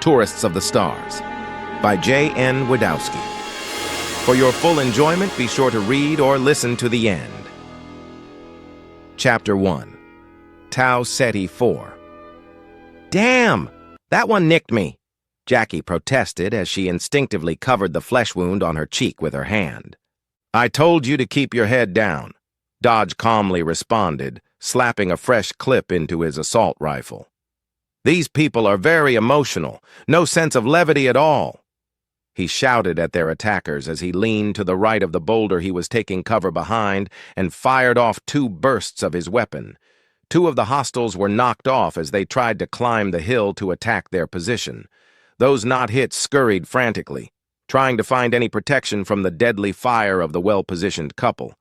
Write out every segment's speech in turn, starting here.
Tourists of the Stars, by J.N. Wdowski. For your full enjoyment, be sure to read or listen to the end. Chapter 1. Ceti IV. Damn! That one nicked me, Jackie protested as she instinctively covered the flesh wound on her cheek with her hand. I told you to keep your head down, Dodge calmly responded, slapping a fresh clip into his assault rifle. These people are very emotional, no sense of levity at all. He shouted at their attackers as he leaned to the right of the boulder he was taking cover behind and fired off 2 bursts of his weapon. 2 of the hostiles were knocked off as they tried to climb the hill to attack their position. Those not hit scurried frantically, trying to find any protection from the deadly fire of the well-positioned couple.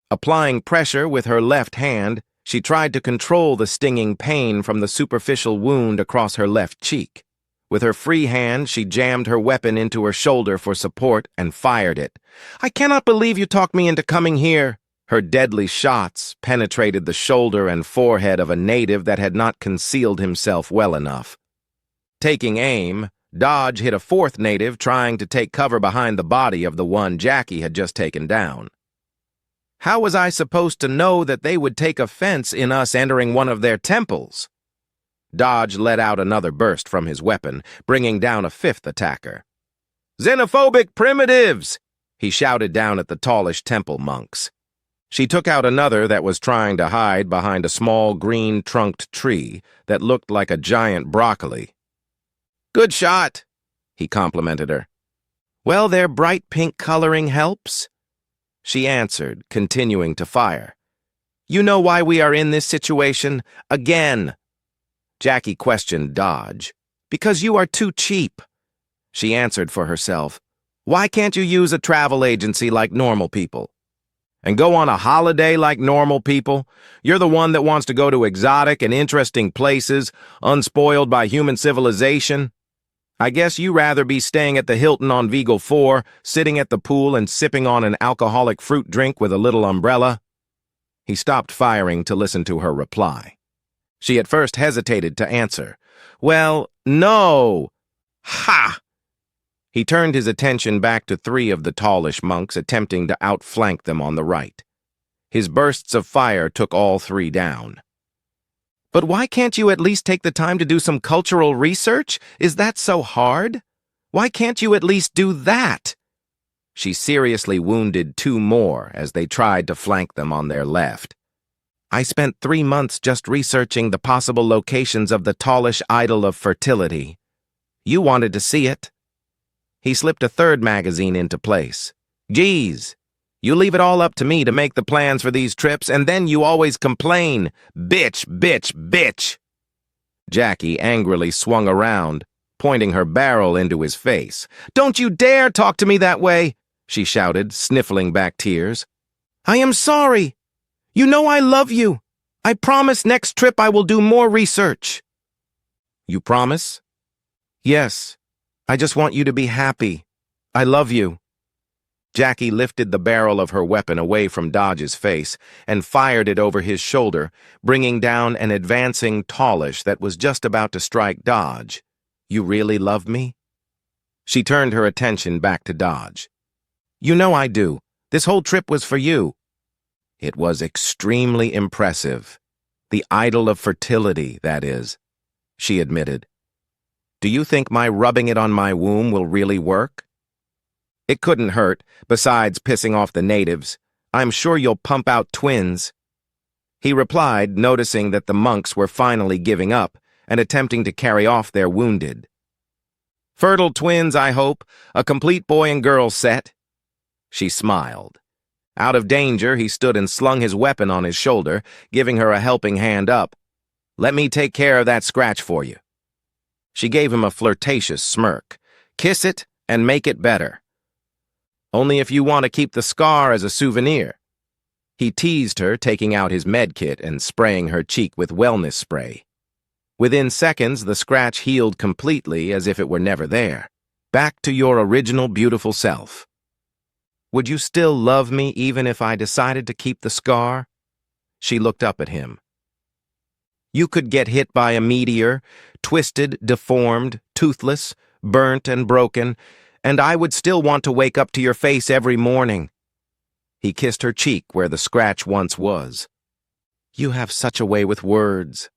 Applying pressure with her left hand, she tried to control the stinging pain from the superficial wound across her left cheek. With her free hand, she jammed her weapon into her shoulder for support and fired it. I cannot believe you talked me into coming here. Her deadly shots penetrated the shoulder and forehead of a native that had not concealed himself well enough. Taking aim, Dodge hit a 4th native trying to take cover behind the body of the one Jackie had just taken down. How was I supposed to know that they would take offense in us entering one of their temples? Dodge let out another burst from his weapon, bringing down a 5th attacker. Xenophobic primitives! He shouted down at the Taulish temple monks. She took out another that was trying to hide behind a small green-trunked tree that looked like a giant broccoli. Good shot, he complimented her. Well, their bright pink coloring helps, she answered, continuing to fire. You know why we are in this situation? Again. Jackie questioned Dodge. Because you are too cheap, she answered for herself. Why can't you use a travel agency like normal people? And go on a holiday like normal people? You're the one that wants to go to exotic and interesting places, unspoiled by human civilization. I guess you rather be staying at the Hilton on Vigo 4, sitting at the pool and sipping on an alcoholic fruit drink with a little umbrella. He stopped firing to listen to her reply. She at first hesitated to answer. Well, no. Ha! He turned his attention back to 3 of the Taulish monks attempting to outflank them on the right. His bursts of fire took all 3 down. But why can't you at least take the time to do some cultural research? Is that so hard? Why can't you at least do that? She seriously wounded 2 more as they tried to flank them on their left. I spent 3 months just researching the possible locations of the Taulish idol of fertility. You wanted to see it. He slipped a 3rd magazine into place. Geez, you leave it all up to me to make the plans for these trips, and then you always complain. Bitch, bitch, bitch. Jackie angrily swung around, pointing her barrel into his face. Don't you dare talk to me that way, she shouted, sniffling back tears. I am sorry. You know I love you. I promise next trip I will do more research. You promise? Yes. I just want you to be happy. I love you. Jackie lifted the barrel of her weapon away from Dodge's face and fired it over his shoulder, bringing down an advancing Taulish that was just about to strike Dodge. You really love me? She turned her attention back to Dodge. You know I do. This whole trip was for you. It was extremely impressive. The idol of fertility, that is, she admitted. Do you think my rubbing it on my womb will really work? It couldn't hurt, besides pissing off the natives. I'm sure you'll pump out twins. He replied, noticing that the monks were finally giving up and attempting to carry off their wounded. Fertile twins, I hope, a complete boy and girl set. She smiled. Out of danger, he stood and slung his weapon on his shoulder, giving her a helping hand up. Let me take care of that scratch for you. She gave him a flirtatious smirk. Kiss it and make it better. Only if you want to keep the scar as a souvenir. He teased her, taking out his med kit and spraying her cheek with wellness spray. Within seconds, the scratch healed completely as if it were never there. Back to your original beautiful self. Would you still love me even if I decided to keep the scar? She looked up at him. You could get hit by a meteor, twisted, deformed, toothless, burnt and broken, and I would still want to wake up to your face every morning." He kissed her cheek where the scratch once was. "You have such a way with words."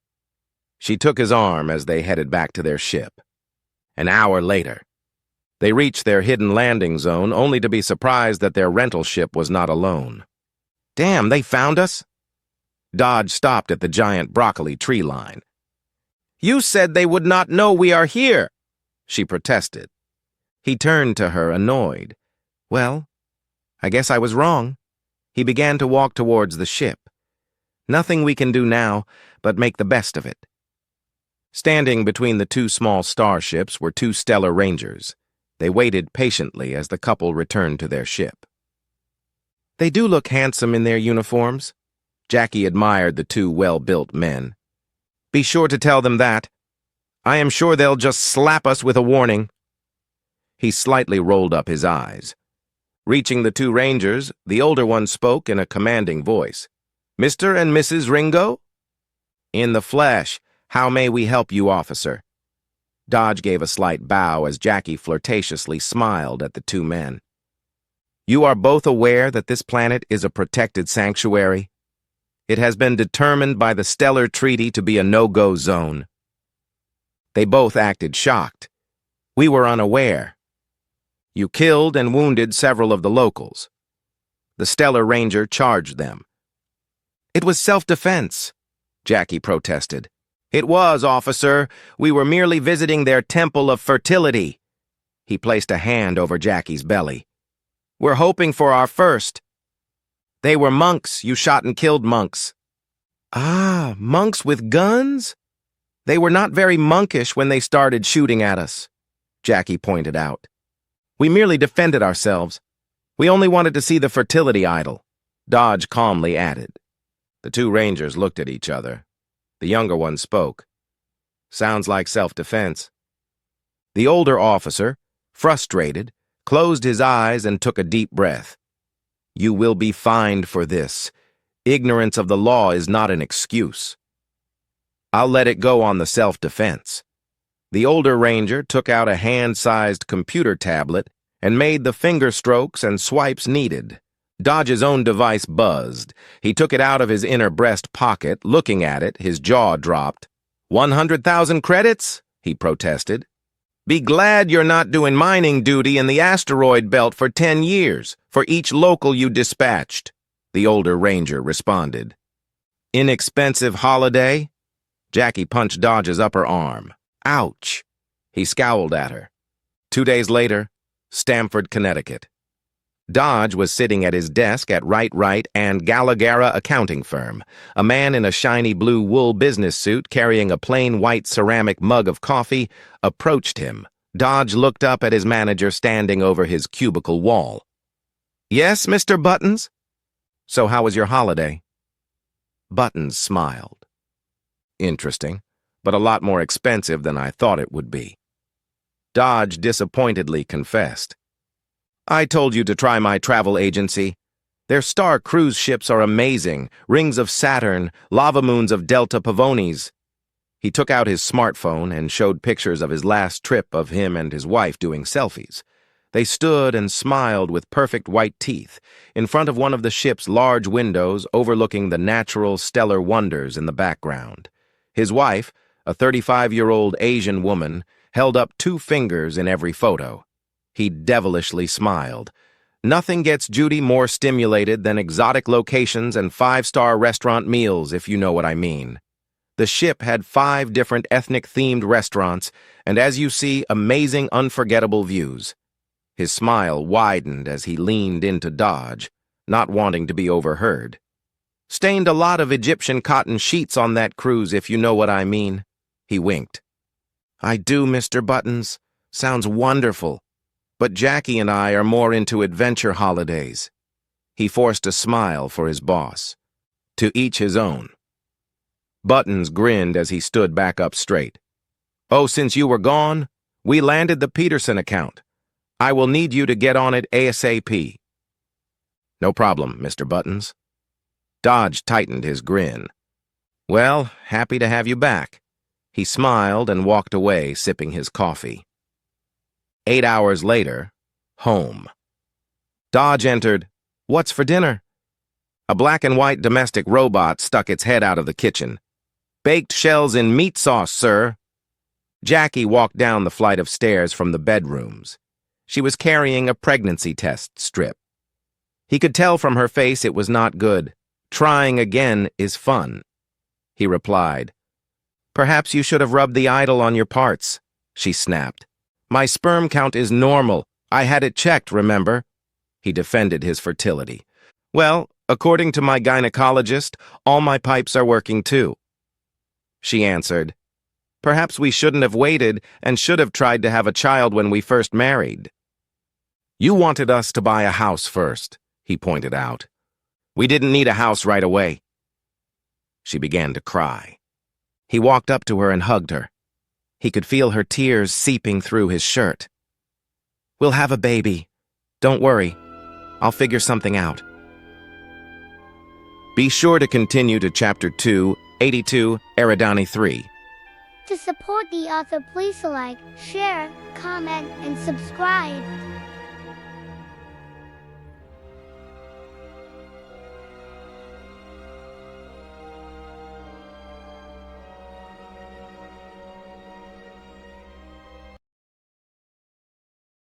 She took his arm as they headed back to their ship. An hour later, they reached their hidden landing zone only to be surprised that their rental ship was not alone. "Damn, they found us?" Dodge stopped at the giant broccoli tree line. "You said they would not know we are here," she protested. He turned to her, annoyed. "Well, I guess I was wrong." He began to walk towards the ship. "Nothing we can do now but make the best of it." Standing between the two small starships were two stellar rangers. They waited patiently as the couple returned to their ship. "They do look handsome in their uniforms." Jackie admired the two well-built men. "Be sure to tell them that. I am sure they'll just slap us with a warning." He slightly rolled up his eyes. Reaching the two rangers, the older one spoke in a commanding voice. "Mr. and Mrs. Ringo?" "In the flesh. How may we help you, officer?" Dodge gave a slight bow as Jackie flirtatiously smiled at the two men. "You are both aware that this planet is a protected sanctuary? It has been determined by the Stellar Treaty to be a no-go zone." They both acted shocked. "We were unaware." "You killed and wounded several of the locals." The Stellar Ranger charged them. "It was self-defense," Jackie protested. "It was, officer. We were merely visiting their temple of fertility." He placed a hand over Jackie's belly. "We're hoping for our first." "They were monks. You shot and killed monks." "Ah, monks with guns?" "They were not very monkish when they started shooting at us," Jackie pointed out. "We merely defended ourselves. We only wanted to see the fertility idol," Dodge calmly added. The two rangers looked at each other. The younger one spoke. "Sounds like self-defense." The older officer, frustrated, closed his eyes and took a deep breath. "You will be fined for this. Ignorance of the law is not an excuse." "I'll let it go on the self-defense." The older ranger took out a hand-sized computer tablet and made the finger strokes and swipes needed. Dodge's own device buzzed. He took it out of his inner breast pocket. Looking at it, his jaw dropped. 100,000 credits? He protested. "Be glad you're not doing mining duty in the asteroid belt for 10 years, for each local you dispatched," the older ranger responded. "Inexpensive holiday?" Jackie punched Dodge's upper arm. "Ouch." He scowled at her. 2 days later, Stamford, Connecticut. Dodge was sitting at his desk at Wright and Galagara accounting firm. A man in a shiny blue wool business suit carrying a plain white ceramic mug of coffee approached him. Dodge looked up at his manager standing over his cubicle wall. "Yes, Mr. Buttons?" "So how was your holiday?" Buttons smiled. "Interesting, but a lot more expensive than I thought it would be." Dodge disappointedly confessed. "I told you to try my travel agency. Their star cruise ships are amazing, rings of Saturn, lava moons of Delta Pavonis." He took out his smartphone and showed pictures of his last trip of him and his wife doing selfies. They stood and smiled with perfect white teeth in front of one of the ship's large windows overlooking the natural stellar wonders in the background. His wife, a 35-year-old Asian woman, held up 2 fingers in every photo. He devilishly smiled. "Nothing gets Judy more stimulated than exotic locations and 5-star restaurant meals, if you know what I mean." The ship had 5 different ethnic-themed restaurants, and as you see, amazing, unforgettable views. His smile widened as he leaned into Dodge, not wanting to be overheard. "Stained a lot of Egyptian cotton sheets on that cruise, if you know what I mean." He winked. "I do, Mr. Buttons. Sounds wonderful. But Jackie and I are more into adventure holidays." He forced a smile for his boss. "To each his own." Buttons grinned as he stood back up straight. "Oh, since you were gone, we landed the Peterson account. I will need you to get on it ASAP." "No problem, Mr. Buttons." Dodge tightened his grin. "Well, happy to have you back." He smiled and walked away, sipping his coffee. 8 hours later, home. Dodge entered. "What's for dinner?" A black and white domestic robot stuck its head out of the kitchen. "Baked shells in meat sauce, sir." Jackie walked down the flight of stairs from the bedrooms. She was carrying a pregnancy test strip. He could tell from her face it was not good. "Trying again is fun." He replied. "Perhaps you should have rubbed the idol on your parts," she snapped. "My sperm count is normal. I had it checked, remember?" He defended his fertility. "Well, according to my gynecologist, all my pipes are working too." She answered, "Perhaps we shouldn't have waited and should have tried to have a child when we first married." "You wanted us to buy a house first," he pointed out. "We didn't need a house right away." She began to cry. He walked up to her and hugged her. He could feel her tears seeping through his shirt. "We'll have a baby. Don't worry. I'll figure something out." Be sure to continue to Chapter 2, 82, Eridani 3. To support the author, please like, share, comment, and subscribe.